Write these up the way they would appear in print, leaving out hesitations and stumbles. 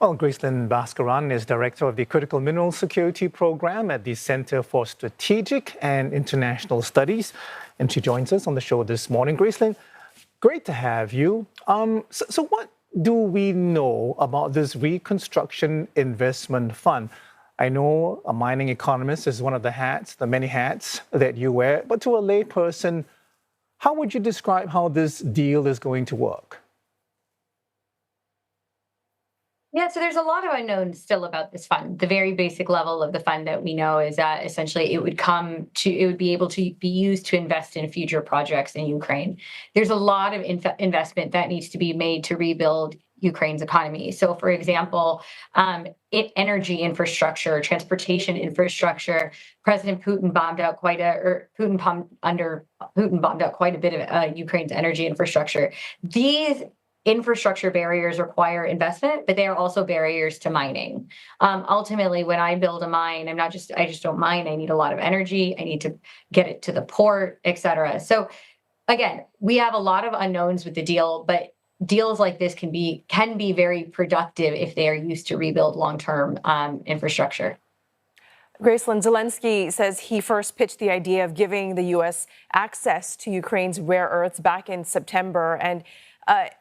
Well, Gracelin Baskaran is Director of the Critical Mineral Security Program at the Center for Strategic and International Studies, and she joins us on the show this morning. Gracelin, great to have you. So what do we know about this Reconstruction Investment Fund? I know a mining economist is one of the many hats that you wear, but to a layperson, how would you describe how this deal is going to work? Yeah, so there's a lot of unknowns still about this fund. The very basic level of the fund that we know is that essentially it would be able to be used to invest in future projects in Ukraine. There's a lot of investment that needs to be made to rebuild Ukraine's economy. So, for example, energy infrastructure, transportation infrastructure. President Putin bombed out quite a bit of Ukraine's energy infrastructure. These infrastructure barriers require investment, but they are also barriers to mining. Ultimately, when I build a mine, I just don't mine. I need a lot of energy. I need to get it to the port, et cetera. So again, we have a lot of unknowns with the deal, but deals like this can be very productive if they are used to rebuild long-term infrastructure. Gracelin, Zelensky says he first pitched the idea of giving the U.S. access to Ukraine's rare earths back in September, and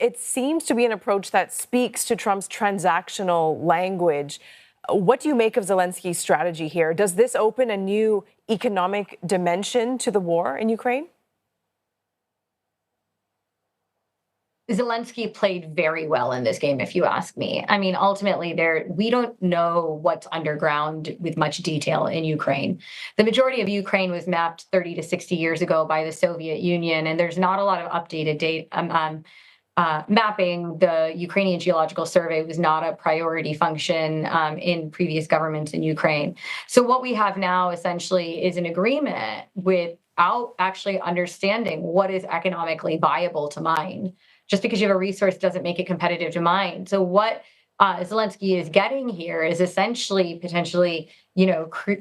it seems to be an approach that speaks to Trump's transactional language. What do you make of Zelensky's strategy here? Does this open a new economic dimension to the war in Ukraine? Zelensky played very well in this game, if you ask me. I mean, ultimately, we don't know what's underground with much detail in Ukraine. The majority of Ukraine was mapped 30 to 60 years ago by the Soviet Union, and there's not a lot of updated data. Mapping the Ukrainian Geological Survey was not a priority function in previous governments in Ukraine. So what we have now essentially is an agreement without actually understanding what is economically viable to mine. Just because you have a resource doesn't make it competitive to mine. So what Zelensky is getting here is essentially potentially,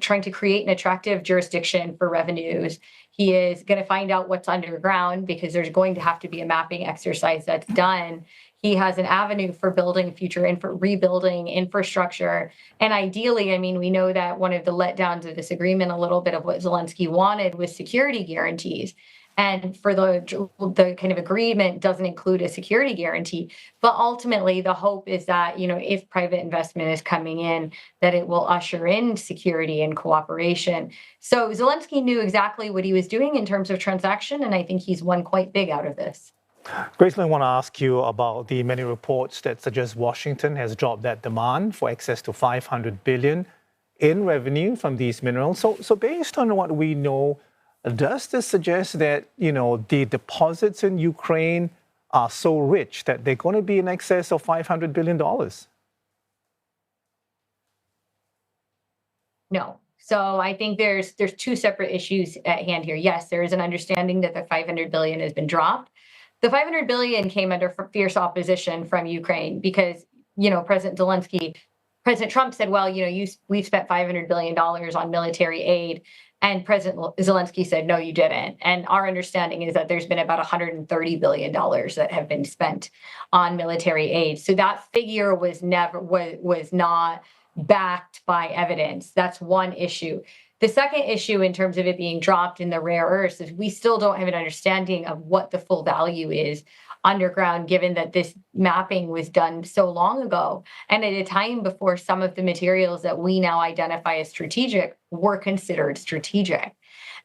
trying to create an attractive jurisdiction for revenues. He is going to find out what's underground because there's going to have to be a mapping exercise that's done. He has an avenue for building rebuilding infrastructure. And ideally, I mean, we know that one of the letdowns of this agreement, a little bit of what Zelensky wanted was security guarantees. And for the kind of agreement doesn't include a security guarantee. But ultimately, the hope is that, if private investment is coming in, that it will usher in security and cooperation. So Zelensky knew exactly what he was doing in terms of transaction, and I think he's won quite big out of this. Gracelin, I want to ask you about the many reports that suggest Washington has dropped that demand for access to $500 billion in revenue from these minerals. So based on what we know, does this suggest that, the deposits in Ukraine are so rich that they're going to be in excess of $500 billion? No. So I think there's two separate issues at hand here. Yes, there is an understanding that the $500 billion has been dropped. The $500 billion came under fierce opposition from Ukraine because, President Trump said, well, we've spent $500 billion on military aid. And President Zelensky said, no, you didn't. And our understanding is that there's been about $130 billion that have been spent on military aid. So that figure was not backed by evidence. That's one issue. The second issue in terms of it being dropped in the rare earths is we still don't have an understanding of what the full value is underground, given that this mapping was done so long ago and at a time before some of the materials that we now identify as strategic were considered strategic.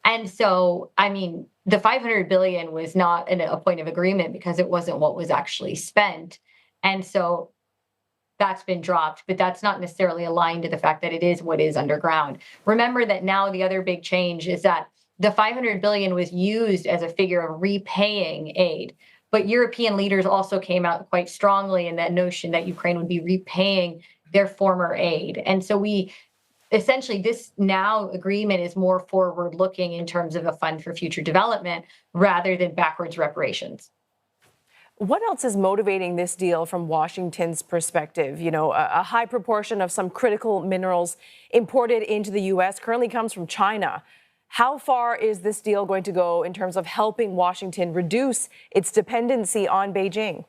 And so, I mean, the $500 billion was not a point of agreement because it wasn't what was actually spent. And so that's been dropped, but that's not necessarily aligned to the fact that it is what is underground. Remember that now the other big change is that the $500 billion was used as a figure of repaying aid. But European leaders also came out quite strongly in that notion that Ukraine would be repaying their former aid. And so this now agreement is more forward-looking in terms of a fund for future development rather than backwards reparations. What else is motivating this deal from Washington's perspective? A high proportion of some critical minerals imported into the U.S. currently comes from China. How far is this deal going to go in terms of helping Washington reduce its dependency on Beijing?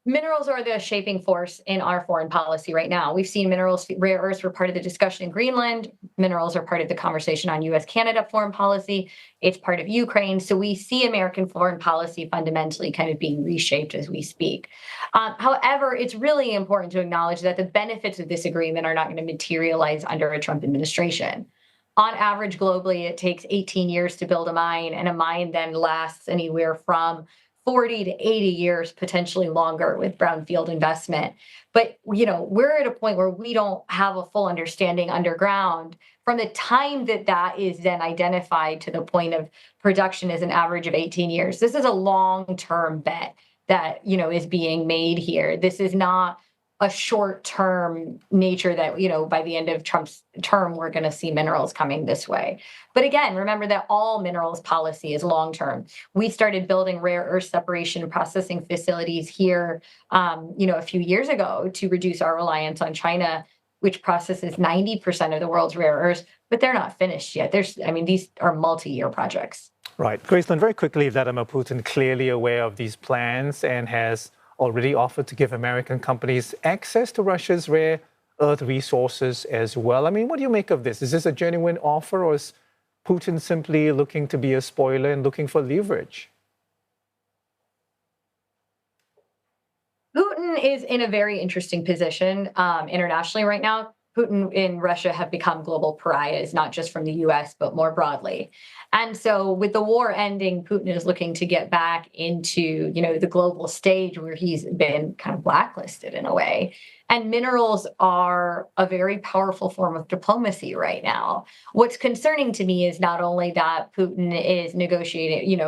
Minerals are the shaping force in our foreign policy right now. We've seen minerals, rare earths were part of the discussion in Greenland. Minerals are part of the conversation on US-Canada foreign policy. It's part of Ukraine. So we see American foreign policy fundamentally kind of being reshaped as we speak. However, it's really important to acknowledge that the benefits of this agreement are not going to materialize under a Trump administration. On average, globally, it takes 18 years to build a mine, and a mine then lasts anywhere from 40 to 80 years, potentially longer with brownfield investment. But, we're at a point where we don't have a full understanding underground from the time that is then identified to the point of production is an average of 18 years. This is a long-term bet that, is being made here. This is not a short-term nature that, by the end of Trump's term, we're going to see minerals coming this way. But again, remember that all minerals policy is long-term. We started building rare earth separation and processing facilities here, a few years ago to reduce our reliance on China, which processes 90% of the world's rare earths, but they're not finished yet. These are multi-year projects. Right. Gracelin, very quickly, Vladimir Putin clearly aware of these plans and has already offered to give American companies access to Russia's rare earth resources as well. What do you make of this? Is this a genuine offer, or is Putin simply looking to be a spoiler and looking for leverage? Putin is in a very interesting position internationally right now. Putin in Russia have become global pariahs, not just from the US, but more broadly. And so with the war ending, Putin is looking to get back into, the global stage where he's been kind of blacklisted in a way. And minerals are a very powerful form of diplomacy right now. What's concerning to me is not only that Putin is negotiating,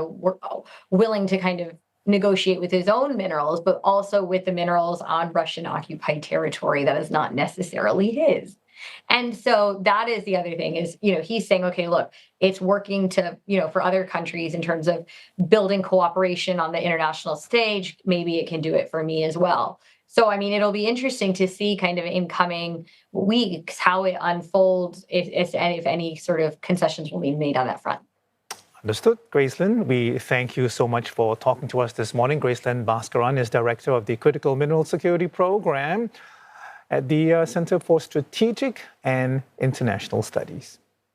willing to kind of negotiate with his own minerals, but also with the minerals on Russian occupied territory that is not necessarily his. And so that is the other thing is, he's saying, okay, look, it's working to, for other countries in terms of building cooperation on the international stage. Maybe it can do it for me as well. So, it'll be interesting to see kind of in coming weeks how it unfolds, if any sort of concessions will be made on that front. Understood. Gracelin, we thank you so much for talking to us this morning. Gracelin Baskaran is Director of the Critical Mineral Security Program at the Center for Strategic and International Studies.